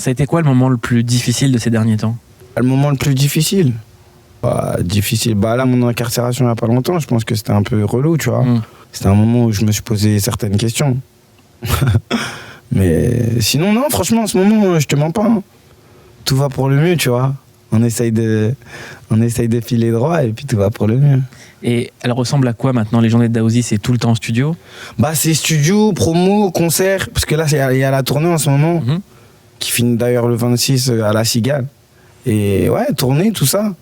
Ça a été quoi le moment le plus difficile de ces derniers temps? Le moment le plus difficile? Difficile. Là, mon incarcération il n'y a pas longtemps, je pense que c'était un peu relou, tu vois. C'était un moment où je me suis posé certaines questions. Mais sinon, non, franchement, en ce moment, je te mens pas. Hein. Tout va pour le mieux, tu vois. On essaye de filer droit et puis tout va pour le mieux. Et elle ressemble à quoi maintenant, les journées de Daouzi? C'est tout le temps en studio? C'est studio, promo, concert. Parce que là, il y a la tournée en ce moment, qui finit d'ailleurs le 26 à la Cigale. Et ouais, tournée, tout ça.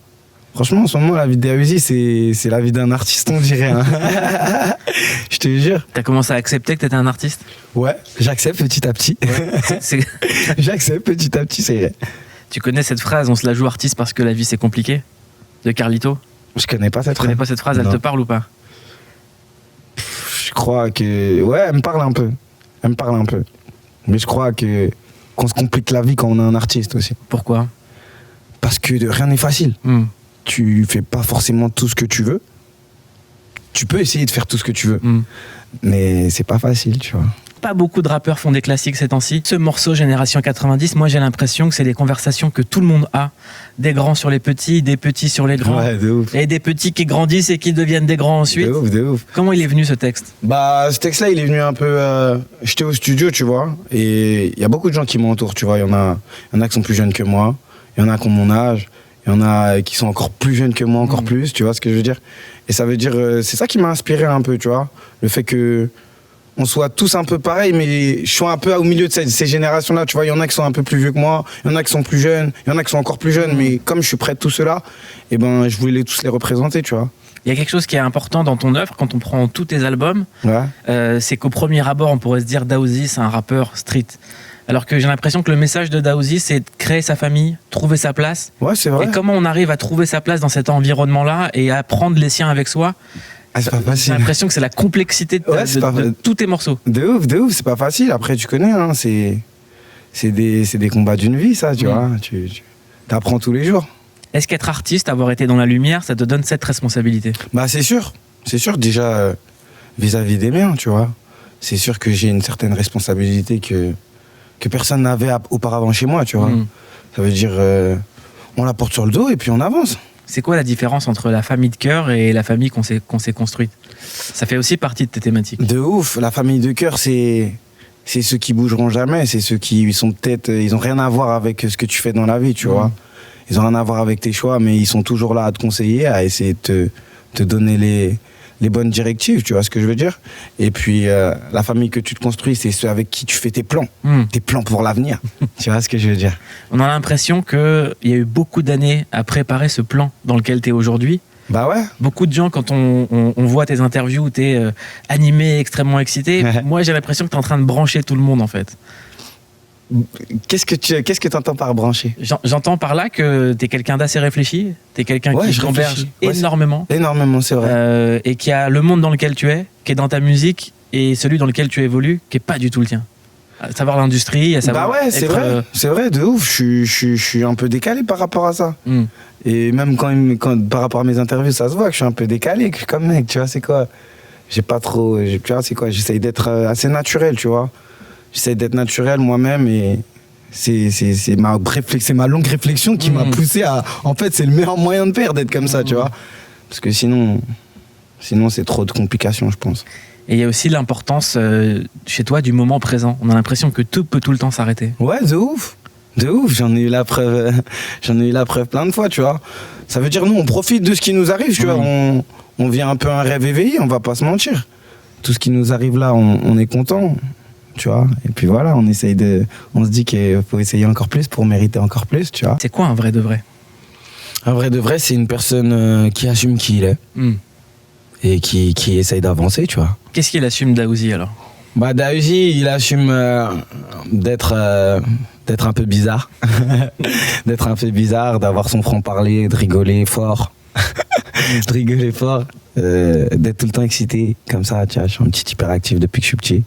Franchement, en ce moment, la vie de Daouzi, c'est la vie d'un artiste, on dirait. Hein. Je te jure. T'as commencé à accepter que t'étais un artiste? Ouais, j'accepte petit à petit. Ouais, J'accepte petit à petit, c'est vrai. Tu connais cette phrase, on se la joue artiste parce que la vie c'est compliqué, de Carlito? Je connais pas cette phrase. Tu connais pas cette phrase, elle te parle ou pas? Je crois que... Ouais, elle me parle un peu. Mais je crois qu'on se complique la vie quand on est un artiste aussi. Pourquoi? Parce que rien n'est facile. Tu fais pas forcément tout ce que tu veux. Tu peux essayer de faire tout ce que tu veux. Mais c'est pas facile, tu vois. Pas beaucoup de rappeurs font des classiques ces temps-ci. Ce morceau Génération 90, moi j'ai l'impression que c'est des conversations que tout le monde a. Des grands sur les petits, des petits sur les grands. Ouais, de ouf. Et des petits qui grandissent et qui deviennent des grands ensuite. De ouf. Comment il est venu ce texte? Ce texte-là, il est venu un peu... J'étais au studio, tu vois, et il y a beaucoup de gens qui m'entourent, tu vois. Il y en a qui sont plus jeunes que moi, il y en a qui ont mon âge, il y en a qui sont encore plus jeunes que moi, encore plus, tu vois ce que je veux dire. Et ça veut dire... c'est ça qui m'a inspiré un peu, tu vois. Le fait que... on soit tous un peu pareils, mais je suis un peu au milieu de ces générations-là. Tu vois, il y en a qui sont un peu plus vieux que moi, il y en a qui sont plus jeunes, il y en a qui sont encore plus jeunes, mais comme je suis près de tout cela, je voulais tous les représenter, tu vois. Il y a quelque chose qui est important dans ton œuvre, quand on prend tous tes albums, c'est qu'au premier abord, on pourrait se dire Daouzi, c'est un rappeur street. Alors que j'ai l'impression que le message de Daouzi, c'est de créer sa famille, trouver sa place. Ouais, c'est vrai. Et comment on arrive à trouver sa place dans cet environnement-là et à prendre les siens avec soi? C'est pas facile. J'ai l'impression que c'est la complexité de tous tes morceaux. De ouf, c'est pas facile. Après, tu connais, hein, c'est des combats d'une vie, ça, tu vois. Tu apprends tous les jours. Est-ce qu'être artiste, avoir été dans la lumière, ça te donne cette responsabilité? C'est sûr. C'est sûr, déjà, vis-à-vis des miens, tu vois. C'est sûr que j'ai une certaine responsabilité que personne n'avait auparavant chez moi, tu vois. Ça veut dire, on la porte sur le dos et puis on avance. C'est quoi la différence entre la famille de cœur et la famille qu'on s'est construite? Ça fait aussi partie de tes thématiques. De ouf. La famille de cœur, c'est ceux qui bougeront jamais. C'est ceux qui sont peut-être... Ils ont rien à voir avec ce que tu fais dans la vie, tu vois. Ils ont rien à voir avec tes choix, mais ils sont toujours là à te conseiller, à essayer de te donner les bonnes directives, tu vois ce que je veux dire. Et puis, la famille que tu te construis, c'est ceux avec qui tu fais tes plans pour l'avenir. Tu vois ce que je veux dire. On a l'impression qu'il y a eu beaucoup d'années à préparer ce plan dans lequel tu es aujourd'hui. Ouais. Beaucoup de gens, quand on voit tes interviews où tu es animé, extrêmement excité, moi j'ai l'impression que tu es en train de brancher tout le monde en fait. Qu'est-ce que tu entends par brancher? J'entends par là que tu es quelqu'un d'assez réfléchi, tu es quelqu'un qui converge énormément. Énormément, c'est vrai. Et qui a le monde dans lequel tu es, qui est dans ta musique, et celui dans lequel tu évolues, qui n'est pas du tout le tien. À savoir l'industrie, à savoir... c'est vrai, c'est vrai, de ouf. Je suis un peu décalé par rapport à ça. Et même quand par rapport à mes interviews, ça se voit que je suis un peu décalé, que je suis comme mec, tu vois, c'est quoi? Tu vois, c'est quoi? J'essaye d'être assez naturel, tu vois. J'essaie d'être naturel moi-même et c'est ma longue réflexion qui m'a poussé à... En fait, c'est le meilleur moyen de faire d'être comme ça, tu vois. Parce que sinon c'est trop de complications, je pense. Et il y a aussi l'importance chez toi du moment présent. On a l'impression que tout peut tout le temps s'arrêter. Ouais, de ouf. J'en ai eu la preuve plein de fois, tu vois. Ça veut dire, nous, on profite de ce qui nous arrive, tu vois. On vit un peu un rêve éveillé, on va pas se mentir. Tout ce qui nous arrive là, on est content. Tu vois, et puis voilà, on se dit qu'il faut essayer encore plus pour mériter encore plus, tu vois. C'est quoi un vrai de vrai? Un vrai de vrai, c'est une personne qui assume qui il est et qui essaye d'avancer, tu vois. Qu'est-ce qu'il assume Daouzi alors? Daouzi, il assume d'être un peu bizarre, d'être un peu bizarre, d'avoir son franc-parler, de rigoler fort, d'être tout le temps excité, comme ça, tu vois, je suis un petit hyperactif depuis que je suis petit.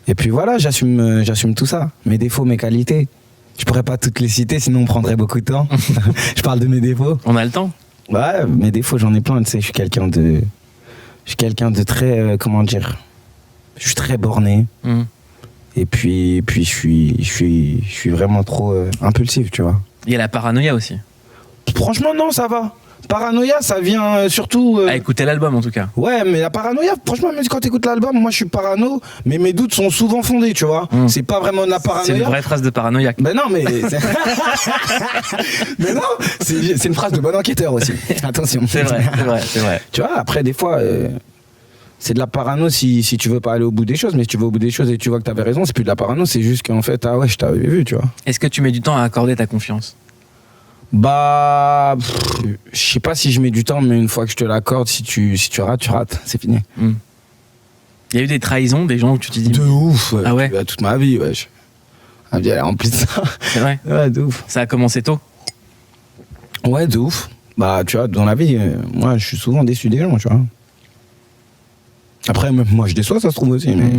Et puis voilà, j'assume tout ça. Mes défauts, mes qualités. Je pourrais pas toutes les citer, sinon on prendrait beaucoup de temps. Je parle de mes défauts. On a le temps? Ouais, mes défauts, j'en ai plein, tu sais. Je suis quelqu'un de très, comment dire, je suis très borné. Et puis je suis vraiment trop impulsif, tu vois. Il y a la paranoïa aussi. Franchement, non, ça va. Paranoïa, ça vient surtout... À écouter l'album, en tout cas. Ouais, mais la paranoïa, franchement, même quand t'écoutes l'album, moi, je suis parano, mais mes doutes sont souvent fondés, tu vois. C'est pas vraiment de la paranoïa. C'est une vraie phrase de paranoïaque. Ben non, mais... mais non, c'est une phrase de bon enquêteur aussi. Attention. C'est vrai. Tu vois, après, des fois... c'est de la parano si tu veux pas aller au bout des choses, mais si tu vas au bout des choses et tu vois que t'avais raison, c'est plus de la parano, c'est juste qu'en fait, ah ouais, je t'avais vu, tu vois. Est-ce que tu mets du temps à accorder ta confiance ? Bah, je sais pas si je mets du temps, mais une fois que je te l'accorde, si tu rates, c'est fini. Il y a eu des trahisons, des gens où tu te dis... De ouf. Ah ouais. Toute ma vie, ouais. Ma vie, elle est remplie de ça. C'est vrai. Ouais, de ouf. Ça a commencé tôt. Ouais, de ouf. Bah, tu vois, dans la vie, moi, je suis souvent déçu des gens, tu vois. Après, même moi, je déçois, ça se trouve aussi, mais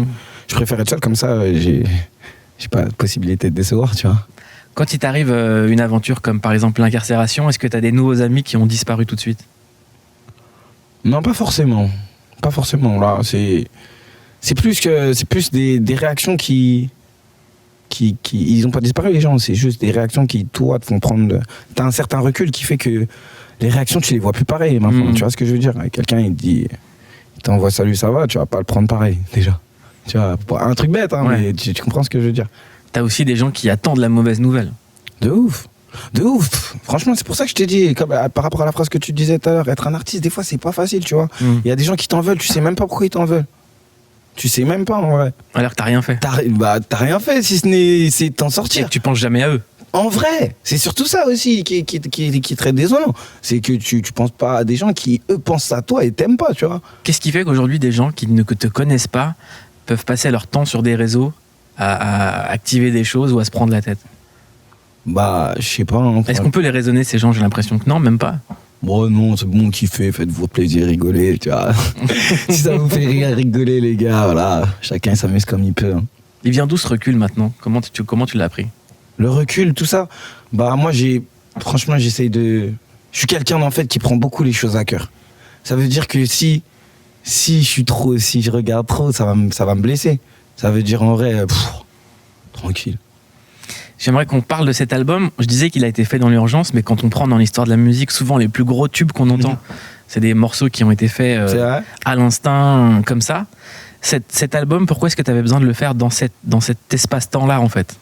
je préfère être seul, comme ça, j'ai pas de possibilité de décevoir, tu vois. Quand il t'arrive une aventure comme par exemple l'incarcération, est-ce que tu as des nouveaux amis qui ont disparu tout de suite ? Non, pas forcément. Pas forcément, là. C'est plus des réactions qui ils ont pas disparu, les gens. C'est juste des réactions qui, toi, te font prendre... T'as un certain recul qui fait que les réactions, tu les vois plus pareil maintenant. Tu vois ce que je veux dire ? Quelqu'un, il te dit... Il t'envoie salut, ça va, tu vas pas le prendre pareil, déjà. Tu vois, un truc bête, hein, mais tu comprends ce que je veux dire. T'as aussi des gens qui attendent la mauvaise nouvelle. De ouf. Franchement, c'est pour ça que je t'ai dit, par rapport à la phrase que tu disais tout à l'heure, être un artiste, des fois, c'est pas facile, tu vois. Il y a des gens qui t'en veulent, tu sais même pas pourquoi ils t'en veulent. Tu sais même pas, en vrai. Alors que t'as rien fait. T'as rien fait, si ce n'est c'est t'en sortir. Et que tu penses jamais à eux. En vrai, c'est surtout ça aussi qui est très désolant. C'est que tu penses pas à des gens qui, eux, pensent à toi et t'aiment pas, tu vois. Qu'est-ce qui fait qu'aujourd'hui, des gens qui ne te connaissent pas peuvent passer leur temps sur des réseaux à activer des choses ou à se prendre la tête ? Bah, je sais pas. Hein, est-ce qu'on peut les raisonner, ces gens ? J'ai l'impression que non, même pas. Bon, non, c'est bon, kiffez, faites-vous plaisir, rigolez, tu vois. Si ça vous fait rire, rigoler, les gars, voilà. Chacun s'amuse comme il peut. Hein. Il vient d'où ce recul maintenant ? Comment tu l'as pris ? Le recul, tout ça, bah moi franchement j'essaye de... Je suis quelqu'un en fait qui prend beaucoup les choses à cœur. Ça veut dire que si je regarde trop, ça va me blesser. Ça veut dire en vrai, tranquille. J'aimerais qu'on parle de cet album. Je disais qu'il a été fait dans l'urgence, mais quand on prend dans l'histoire de la musique, souvent les plus gros tubes qu'on entend, c'est des morceaux qui ont été faits à l'instinct, comme ça. Cet album, pourquoi est-ce que tu avais besoin de le faire dans cet espace-temps-là, en fait ?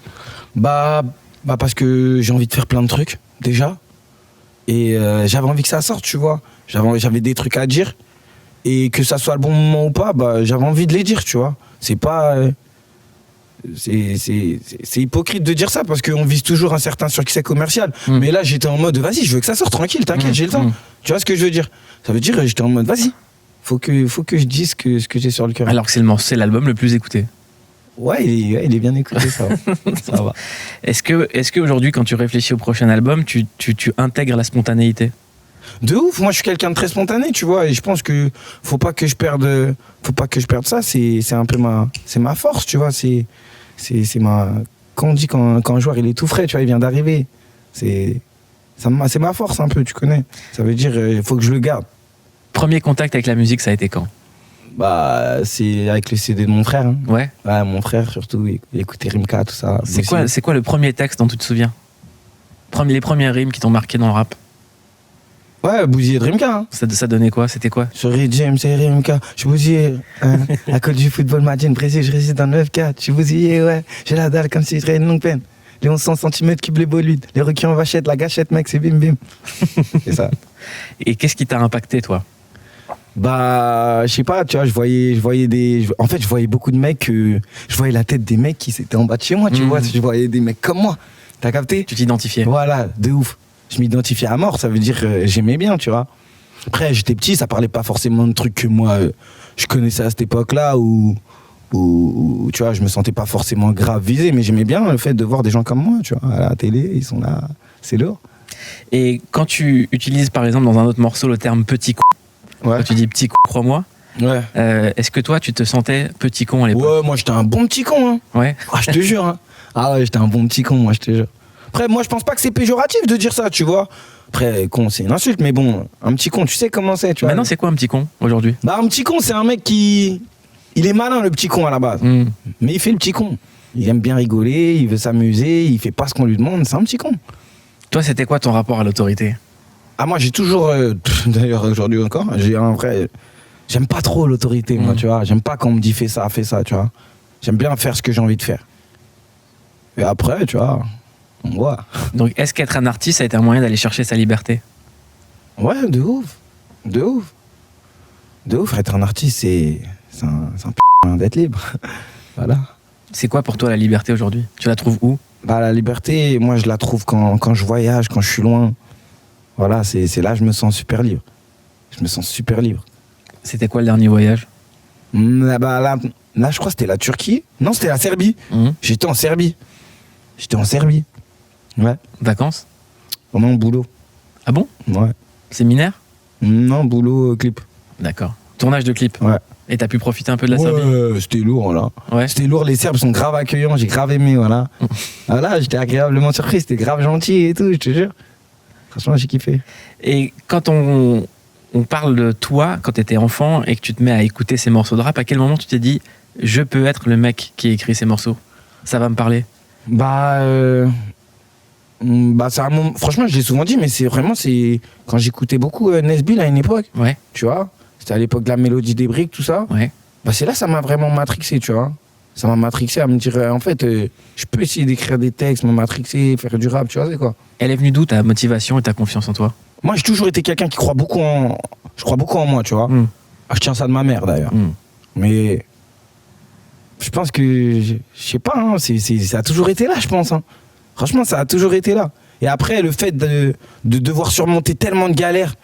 Bah parce que j'ai envie de faire plein de trucs, déjà. Et j'avais envie que ça sorte, tu vois. J'avais des trucs à dire. Et que ça soit le bon moment ou pas, bah, j'avais envie de les dire, tu vois. C'est pas... c'est hypocrite de dire ça, parce qu'on vise toujours un certain succès commercial. Mais là, j'étais en mode, vas-y, je veux que ça sorte tranquille, t'inquiète, j'ai le temps. Tu vois ce que je veux dire ? Ça veut dire, j'étais en mode, vas-y. Faut que je dise ce que j'ai sur le cœur. Alors que c'est l'album le plus écouté. Ouais, il est bien écouté, ça va. Ça va. Est-ce que aujourd'hui, quand tu réfléchis au prochain album, tu intègres la spontanéité ? De ouf, moi je suis quelqu'un de très spontané, tu vois, et je pense que faut pas que je perde ça, c'est un peu ma force, tu vois, c'est quand on dit quand un joueur il est tout frais, tu vois, il vient d'arriver, c'est ma force un peu, tu connais. Ça veut dire il faut que je le garde. Premier contact avec la musique, ça a été quand ? Bah, c'est avec les CD de mon frère. Hein. Ouais, mon frère surtout, il écoutait Rimka, tout ça. C'est quoi le premier texte dont tu te souviens ? Les premières rimes qui t'ont marqué dans le rap ? Ouais, bousillé de Rimka. Hein. Ça donnait quoi ? C'était quoi ? Sur James et Rimka, je suis bousillé. À cause du football, Madine, Brésil, je réside dans 9-4. Je suis bousillé, ouais. J'ai la dalle comme si je une longue peine. Les 1100 cm cube les boludes. Les requins en vachette, la gâchette, mec, c'est bim bim. C'est ça. Et qu'est-ce qui t'a impacté, toi ? Bah, je sais pas, tu vois, je voyais beaucoup de mecs, je voyais la tête des mecs qui étaient en bas de chez moi, tu vois, je voyais des mecs comme moi. T'as capté ? Tu t'identifiais ? Voilà, de ouf. Je m'identifiais à mort, ça veut dire j'aimais bien, tu vois. Après, j'étais petit, ça parlait pas forcément de trucs que moi, je connaissais à cette époque-là, où, tu vois, je me sentais pas forcément grave visé, mais j'aimais bien le fait de voir des gens comme moi, tu vois, à la télé, ils sont là, c'est lourd. Et quand tu utilises, par exemple, dans un autre morceau, le terme petit con, quand tu dis petit con, crois-moi, est-ce que toi, tu te sentais petit con à l'époque ? Ouais, moi, j'étais un bon petit con, hein. Ouais. Ah, je te jure, hein. Ah ouais, j'étais un bon petit con, moi, je te jure. Après, moi, je pense pas que c'est péjoratif de dire ça, tu vois. Après, con, c'est une insulte, mais bon, un petit con, tu sais comment c'est, tu vois. Maintenant, c'est quoi un petit con, aujourd'hui ? Bah, un petit con, c'est un mec qui... Il est malin, le petit con, à la base. Mais il fait le petit con. Il aime bien rigoler, il veut s'amuser, il fait pas ce qu'on lui demande, c'est un petit con. Toi, c'était quoi ton rapport à l'autorité? Ah, moi, j'ai toujours, d'ailleurs aujourd'hui encore, j'ai un vrai... J'aime pas trop l'autorité, moi, tu vois. J'aime pas quand on me dit fais ça, tu vois. J'aime bien faire ce que j'ai envie de faire. Et après, tu vois, on voit. Donc, est-ce qu'être un artiste, ça a été un moyen d'aller chercher sa liberté? Ouais, de ouf. De ouf, être un artiste, c'est un p*** d'être libre. Voilà. C'est quoi pour toi la liberté aujourd'hui? Tu la trouves où? Bah, la liberté, moi, je la trouve quand je voyage, quand je suis loin. Voilà, c'est là que je me sens super libre. C'était quoi le dernier voyage? Bah, là, je crois que c'était la Turquie. Non, c'était la Serbie. J'étais en Serbie. Ouais. Vacances? Pendant mon boulot. Ah bon? Ouais. Séminaire? Non, boulot, clip. D'accord. Tournage de clip? Ouais. Et t'as pu profiter un peu de la Serbie? Ouais, c'était lourd, là. Ouais. C'était lourd, les Serbes sont grave accueillants, j'ai grave aimé, voilà. Voilà, j'étais agréablement surpris, c'était grave gentil et tout, je te jure. Franchement, j'ai kiffé. Et quand on parle de toi, quand t'étais enfant et que tu te mets à écouter ces morceaux de rap, à quel moment tu t'es dit je peux être le mec qui écrit ces morceaux? Ça va me parler? Bah, c'est un moment... Franchement, je l'ai souvent dit, mais c'est quand j'écoutais beaucoup Nesbill à une époque. Ouais. Tu vois, c'était à l'époque de la mélodie des briques, tout ça. Ouais. Bah, c'est là ça m'a vraiment matrixé, tu vois. Ça m'a matrixé à me dire, en fait, je peux essayer d'écrire des textes, me matrixer, faire du rap, tu vois, c'est quoi. Elle est venue d'où ta motivation et ta confiance en toi? Moi, j'ai toujours été quelqu'un qui croit beaucoup en... Je crois beaucoup en moi, tu vois. Ah, je tiens ça de ma mère, d'ailleurs. Mais... Je pense que... Je sais pas, hein, ça a toujours été là, je pense. Hein. Franchement, ça a toujours été là. Et après, le fait de devoir surmonter tellement de galères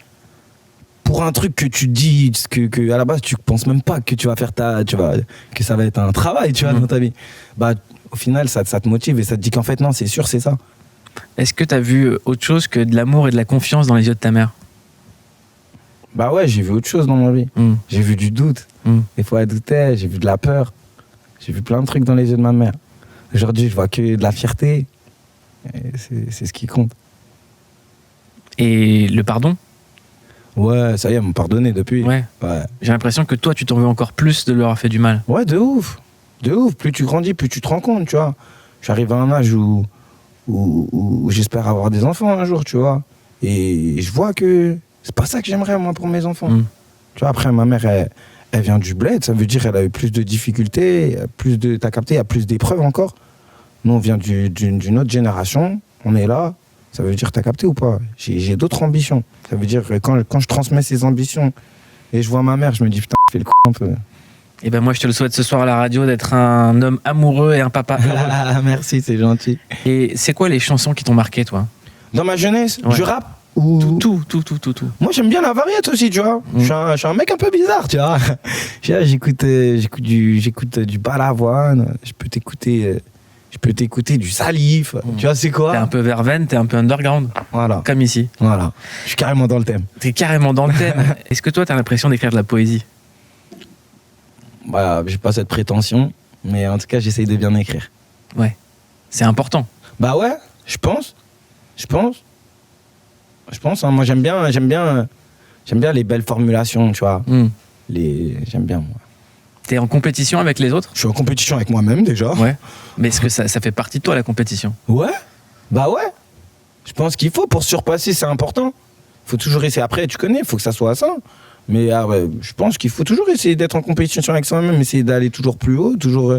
pour un truc que tu te dis que à la base, tu penses même pas que tu vas faire que ça va être un travail, tu vois, dans ta vie. Bah, au final, ça te motive et ça te dit qu'en fait, non, c'est sûr, c'est ça. Est-ce que t'as vu autre chose que de l'amour et de la confiance dans les yeux de ta mère? Bah ouais, j'ai vu autre chose dans ma vie. J'ai vu du doute. Des fois, elle doutait, j'ai vu de la peur. J'ai vu plein de trucs dans les yeux de ma mère. Aujourd'hui, je vois que de la fierté. Et c'est ce qui compte. Et le pardon? Ouais, ça y est, ils m'ont pardonné depuis. Ouais. J'ai l'impression que toi, tu t'en veux encore plus de leur avoir fait du mal. Ouais, de ouf. Plus tu grandis, plus tu te rends compte, tu vois. J'arrive à un âge où j'espère avoir des enfants un jour, tu vois. Et je vois que c'est pas ça que j'aimerais, moi, pour mes enfants. Tu vois, après, ma mère, elle vient du bled, ça veut dire qu'elle a eu plus de difficultés, t'as capté, il y a plus d'épreuves encore. Nous, on vient d'une autre génération, on est là, ça veut dire, t'as capté ou pas? J'ai d'autres ambitions. Ça veut dire que quand je transmets ces ambitions et je vois ma mère, je me dis, putain, fais le con un peu. Et ben moi, je te le souhaite ce soir à la radio d'être un homme amoureux et un papa heureux. Merci, c'est gentil. Et c'est quoi les chansons qui t'ont marqué, toi? Dans ma jeunesse, du rap ou... Tout. Moi, j'aime bien la variété aussi, tu vois. Je suis un mec un peu bizarre, tu vois. J'écoute du Balavoine, je peux t'écouter du Salif, tu vois, c'est quoi? T'es un peu verveine, t'es un peu underground. Voilà. Comme ici. Voilà. Je suis carrément dans le thème. T'es carrément dans le thème. Est-ce que toi, t'as l'impression d'écrire de la poésie? Bah, j'ai pas cette prétention, mais en tout cas, j'essaye de bien écrire. Ouais. C'est important. Bah ouais, je pense, hein, moi j'aime bien les belles formulations, tu vois. J'aime bien, moi. T'es en compétition avec les autres? Je suis en compétition avec moi-même, déjà. Ouais. Mais est-ce que ça fait partie de toi, la compétition? Ouais. Bah ouais. Je pense qu'il faut, pour surpasser, c'est important. Faut toujours essayer. Après, tu connais, il faut que ça soit ça. Mais je pense qu'il faut toujours essayer d'être en compétition avec soi-même, essayer d'aller toujours plus haut, toujours...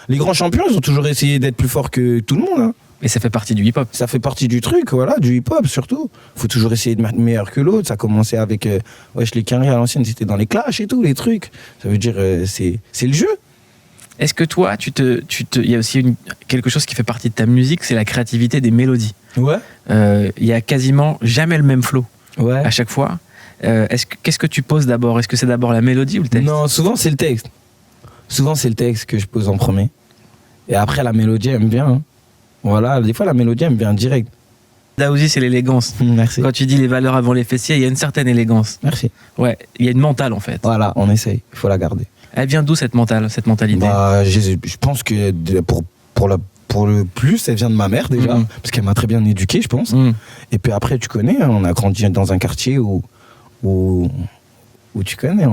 Les grands champions, ils ont toujours essayé d'être plus forts que tout le monde, hein. Et ça fait partie du hip-hop. Ça fait partie du truc, voilà, du hip-hop surtout. Faut toujours essayer de être meilleur que l'autre. Ça commençait avec les Quinry à l'ancienne, c'était dans les clashs et tout, les trucs. Ça veut dire, c'est le jeu. Est-ce que toi, il y a aussi quelque chose qui fait partie de ta musique, c'est la créativité des mélodies. Ouais. Il y a quasiment jamais le même flow. Ouais. À chaque fois. Qu'est-ce que tu poses d'abord? Est-ce que c'est d'abord la mélodie ou le texte? Non, souvent c'est le texte. Souvent c'est le texte que je pose en premier. Et après la mélodie, elle me vient. Hein. Voilà, des fois la mélodie, elle me vient direct. Daouzi, c'est l'élégance. Merci. Quand tu dis les valeurs avant les fessiers, il y a une certaine élégance. Merci. Ouais, il y a une mentale en fait. Voilà, on essaye, il faut la garder. Elle vient d'où cette mentalité? Bah, je pense que pour le plus, elle vient de ma mère déjà, parce qu'elle m'a très bien éduqué, je pense. Et puis après, tu connais, hein, on a grandi dans un quartier où tu connais,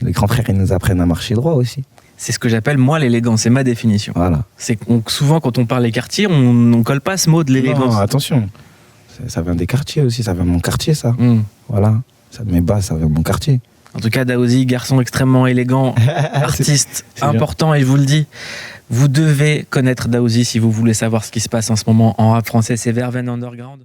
les grands frères, ils nous apprennent à marcher droit aussi. C'est ce que j'appelle, moi, l'élégance. C'est ma définition. Voilà. C'est que souvent, quand on parle des quartiers, on colle pas ce mot de l'élégance. Non, attention. Ça vient des quartiers aussi. Ça vient de mon quartier, ça. Voilà. Ça de mes bases, ça vient de mon quartier. En tout cas, Daouzi, garçon extrêmement élégant, artiste c'est important, et je vous le dis, vous devez connaître Daouzi si vous voulez savoir ce qui se passe en ce moment en rap français. C'est Verveine Underground.